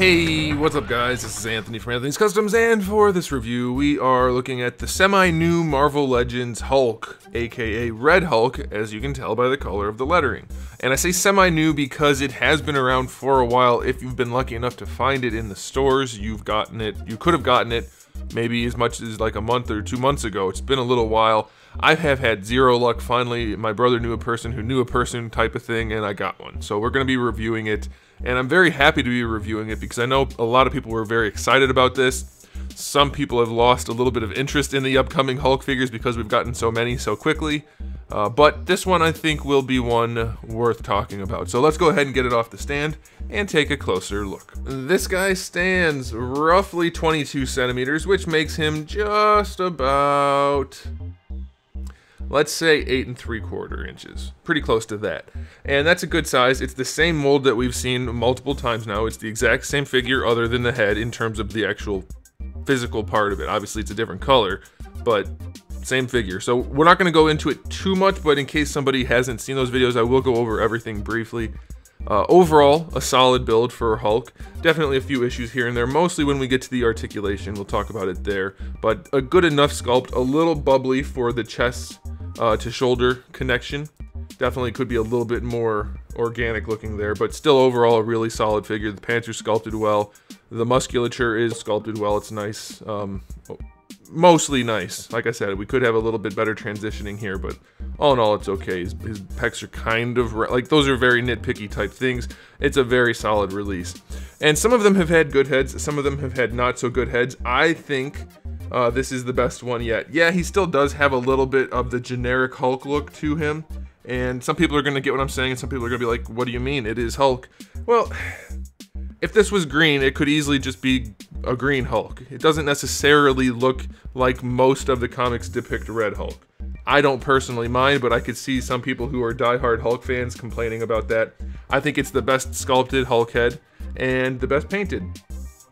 Hey, what's up guys? This is Anthony from Anthony's Customs, and for this review we are looking at the semi-new Marvel Legends Hulk, aka Red Hulk, as you can tell by the color of the lettering. And I say semi-new because it has been around for a while. If you've been lucky enough to find it in the stores, you could have gotten it maybe as much as like a month or 2 months ago. It's been a little while. I have had zero luck. Finally, my brother knew a person who knew a person type of thing, and I got one. So we're going to be reviewing it, and I'm very happy to be reviewing it because I know a lot of people were very excited about this. Some people have lost a little bit of interest in the upcoming Hulk figures because we've gotten so many so quickly. But this one I think will be one worth talking about. So let's go ahead and get it off the stand and take a closer look. This guy stands roughly 22 centimeters, which makes him just about, let's say 8 3/4 inches, pretty close to that. And that's a good size. It's the same mold that we've seen multiple times now. It's the exact same figure other than the head in terms of the actual physical part of it. Obviously it's a different color, but same figure. So we're not going to go into it too much, but in case somebody hasn't seen those videos, I will go over everything briefly. Overall, a solid build for Hulk. Definitely a few issues here and there, mostly when we get to the articulation. We'll talk about it there. But a good enough sculpt, a little bubbly for the chest to shoulder connection. Definitely could be a little bit more organic looking there, but still overall a really solid figure. The pants are sculpted well. The musculature is sculpted well. It's nice. Mostly nice. Like I said, we could have a little bit better transitioning here, but all in all, it's okay. His pecs are kind of like, those are very nitpicky type things. It's a very solid release. And some of them have had good heads. Some of them have had not so good heads. I think this is the best one yet. Yeah, he still does have a little bit of the generic Hulk look to him. And some people are going to get what I'm saying, and some people are going to be like, what do you mean? It is Hulk. Well, if this was green, it could easily just be a green Hulk. It doesn't necessarily look like most of the comics depict Red Hulk. I don't personally mind, but I could see some people who are diehard Hulk fans complaining about that. I think it's the best sculpted Hulk head and the best painted.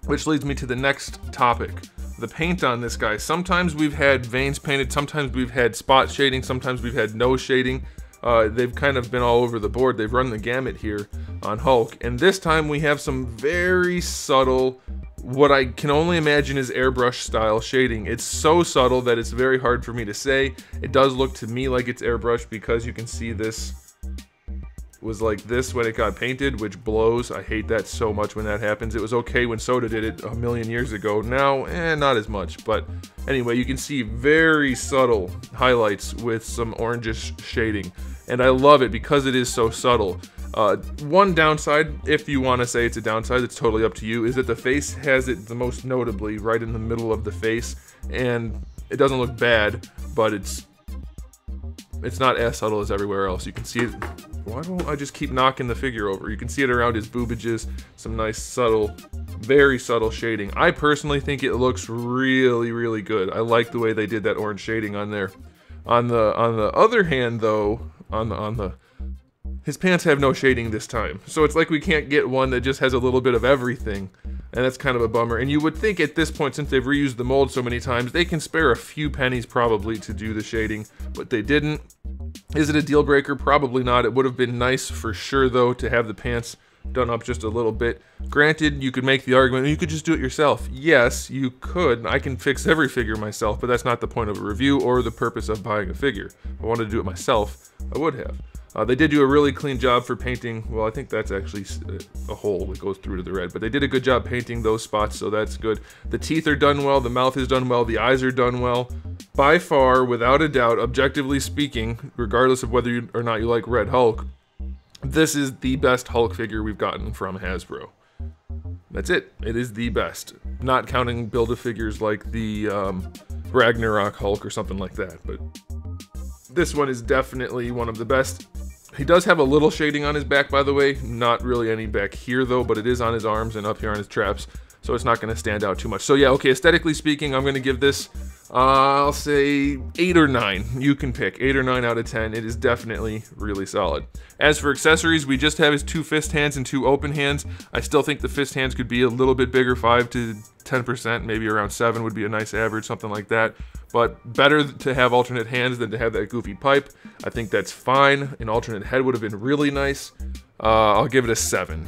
Which leads me to the next topic. The paint on this guy. Sometimes we've had veins painted, sometimes we've had spot shading, sometimes we've had no shading. They've kind of been all over the board. They've run the gamut here on Hulk. And this time we have some very subtle, what I can only imagine is airbrush style shading. It's so subtle that it's very hard for me to say. It does look to me like it's airbrush because you can see this was like this when it got painted, which blows. I hate that so much when that happens. It was okay when Soda did it a million years ago. Now, not as much. But anyway, you can see very subtle highlights with some orangish shading. And I love it because it is so subtle. One downside, if you want to say it's a downside, it's totally up to you, is that the face has it the most notably right in the middle of the face. And it doesn't look bad, but it's not as subtle as everywhere else. You can see it. Why don't I just keep knocking the figure over? You can see it around his boobages, some nice subtle, very subtle shading. I personally think it looks really, really good. I like the way they did that orange shading on there. On the other hand though, his pants have no shading this time. So it's like we can't get one that just has a little bit of everything. And that's kind of a bummer. And you would think at this point, since they've reused the mold so many times, they can spare a few pennies probably to do the shading, but they didn't. Is it a deal breaker? Probably not. It would have been nice for sure though to have the pants done up just a little bit. Granted, you could make the argument, you could just do it yourself. Yes, you could. I can fix every figure myself, but that's not the point of a review or the purpose of buying a figure. If I wanted to do it myself, I would have. They did do a really clean job for painting. Well, I think that's actually a hole that goes through to the red, but they did a good job painting those spots, so that's good. The teeth are done well, the mouth is done well, the eyes are done well. By far, without a doubt, objectively speaking, regardless of whether or not you like Red Hulk, this is the best Hulk figure we've gotten from Hasbro. That's it. It is the best. Not counting Build-A-Figures like the Ragnarok Hulk or something like that, but this one is definitely one of the best. He does have a little shading on his back, by the way. Not really any back here, though, but it is on his arms and up here on his traps, so it's not going to stand out too much. So yeah, okay, aesthetically speaking, I'm going to give this, I'll say 8 or 9. You can pick 8 or 9 out of 10. It is definitely really solid. As for accessories, we just have his 2 fist hands and 2 open hands. I still think the fist hands could be a little bit bigger, 5 to 10%, maybe around 7 would be a nice average, something like that. But better to have alternate hands than to have that goofy pipe. I think that's fine. An alternate head would have been really nice. I'll give it a 7.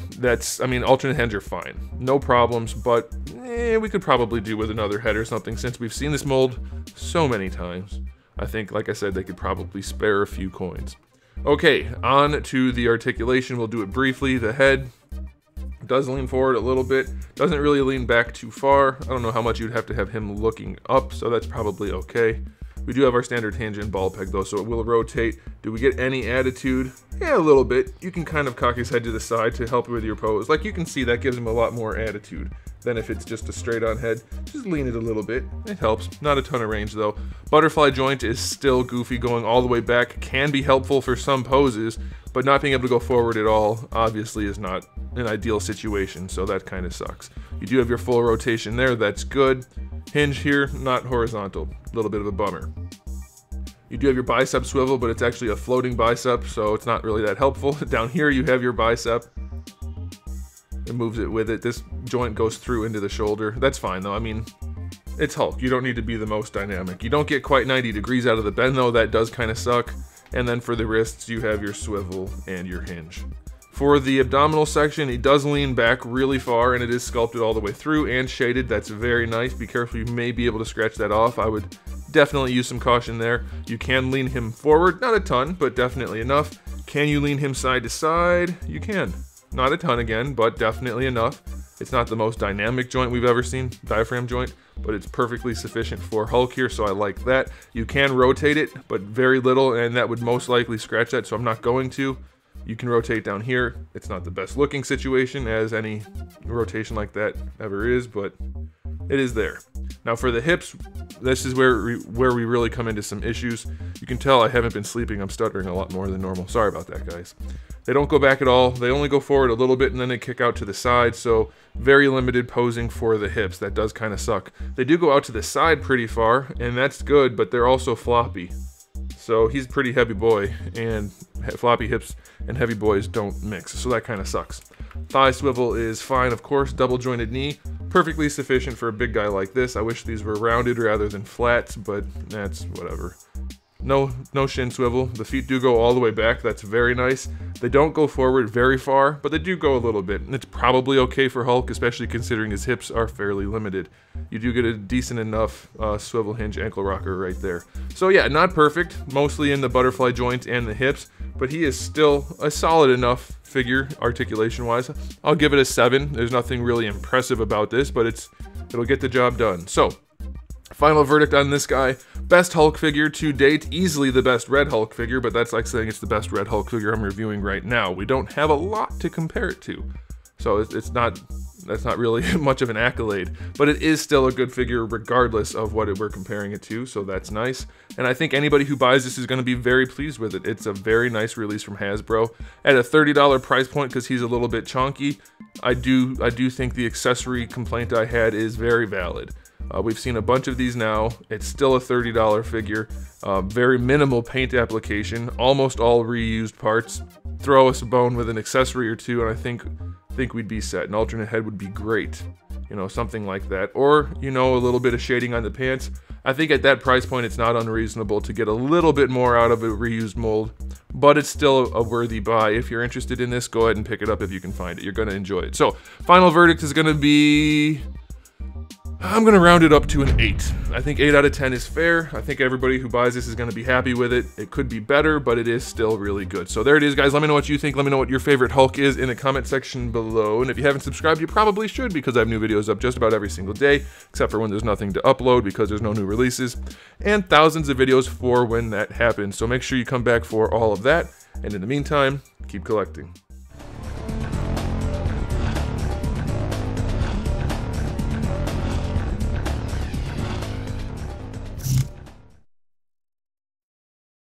I mean, alternate hinge are fine. No problems, but we could probably do with another head or something since we've seen this mold so many times. I think, like I said, they could probably spare a few coins. Okay, on to the articulation. We'll do it briefly. The head does lean forward a little bit. Doesn't really lean back too far. I don't know how much you'd have to have him looking up, so that's probably okay. We do have our standard hinge and ball peg though, so it will rotate. Do we get any attitude? Yeah, a little bit. You can kind of cock his head to the side to help with your pose. Like you can see, that gives him a lot more attitude than if it's just a straight on head. Just lean it a little bit. It helps. Not a ton of range though. Butterfly joint is still goofy. Going all the way back can be helpful for some poses, but not being able to go forward at all obviously is not an ideal situation, so that kind of sucks. You do have your full rotation there. That's good. Hinge here, not horizontal. A little bit of a bummer. You do have your bicep swivel, but it's actually a floating bicep, so it's not really that helpful. Down here you have your bicep. It moves it with it. This joint goes through into the shoulder. That's fine though. I mean, it's Hulk. You don't need to be the most dynamic. You don't get quite 90 degrees out of the bend though. That does kind of suck. And then for the wrists, you have your swivel and your hinge. For the abdominal section, it does lean back really far, and it is sculpted all the way through and shaded. That's very nice. Be careful, you may be able to scratch that off. I would definitely use some caution there. You can lean him forward, not a ton, but definitely enough. Can you lean him side to side? You can. Not a ton again, but definitely enough. It's not the most dynamic joint we've ever seen, diaphragm joint, but it's perfectly sufficient for Hulk here, so I like that. You can rotate it, but very little, and that would most likely scratch that, so I'm not going to. You can rotate down here. It's not the best looking situation, as any rotation like that ever is, but it is there. Now for the hips, this is where we really come into some issues. You can tell I haven't been sleeping. I'm stuttering a lot more than normal. Sorry about that, guys. They don't go back at all. They only go forward a little bit and then they kick out to the side, so very limited posing for the hips. That does kind of suck. They do go out to the side pretty far, and that's good, but they're also floppy. So he's a pretty heavy boy, and floppy hips and heavy boys don't mix, so that kind of sucks. Thigh swivel is fine, of course. Double jointed knee, perfectly sufficient for a big guy like this. I wish these were rounded rather than flats, but that's whatever. No shin swivel. The feet do go all the way back. That's very nice. They don't go forward very far, but they do go a little bit. And it's probably okay for Hulk, especially considering his hips are fairly limited. You do get a decent enough swivel hinge ankle rocker right there. So yeah, not perfect, mostly in the butterfly joint and the hips, but he is still a solid enough figure articulation-wise. I'll give it a 7. There's nothing really impressive about this, but it'll get the job done. So, final verdict on this guy. Best Hulk figure to date, easily the best Red Hulk figure, but that's like saying it's the best Red Hulk figure I'm reviewing right now. We don't have a lot to compare it to, so that's not really much of an accolade, but it is still a good figure regardless of what we're comparing it to, so that's nice. And I think anybody who buys this is going to be very pleased with it. It's a very nice release from Hasbro at a $30 price point because he's a little bit chunky. I do think the accessory complaint I had is very valid. We've seen a bunch of these now. It's still a $30 figure. Very minimal paint application. Almost all reused parts. Throw us a bone with an accessory or two, and I think we'd be set. An alternate head would be great. You know, something like that. Or, you know, a little bit of shading on the pants. I think at that price point, it's not unreasonable to get a little bit more out of a reused mold, but it's still a worthy buy. If you're interested in this, go ahead and pick it up if you can find it. You're going to enjoy it. So, final verdict is going to be... I'm going to round it up to an 8. I think 8 out of 10 is fair. I think everybody who buys this is going to be happy with it. It could be better, but it is still really good. So there it is, guys. Let me know what you think. Let me know what your favorite Hulk is in the comment section below. And if you haven't subscribed, you probably should, because I have new videos up just about every single day, except for when there's nothing to upload because there's no new releases, and thousands of videos for when that happens. So make sure you come back for all of that. And in the meantime, keep collecting.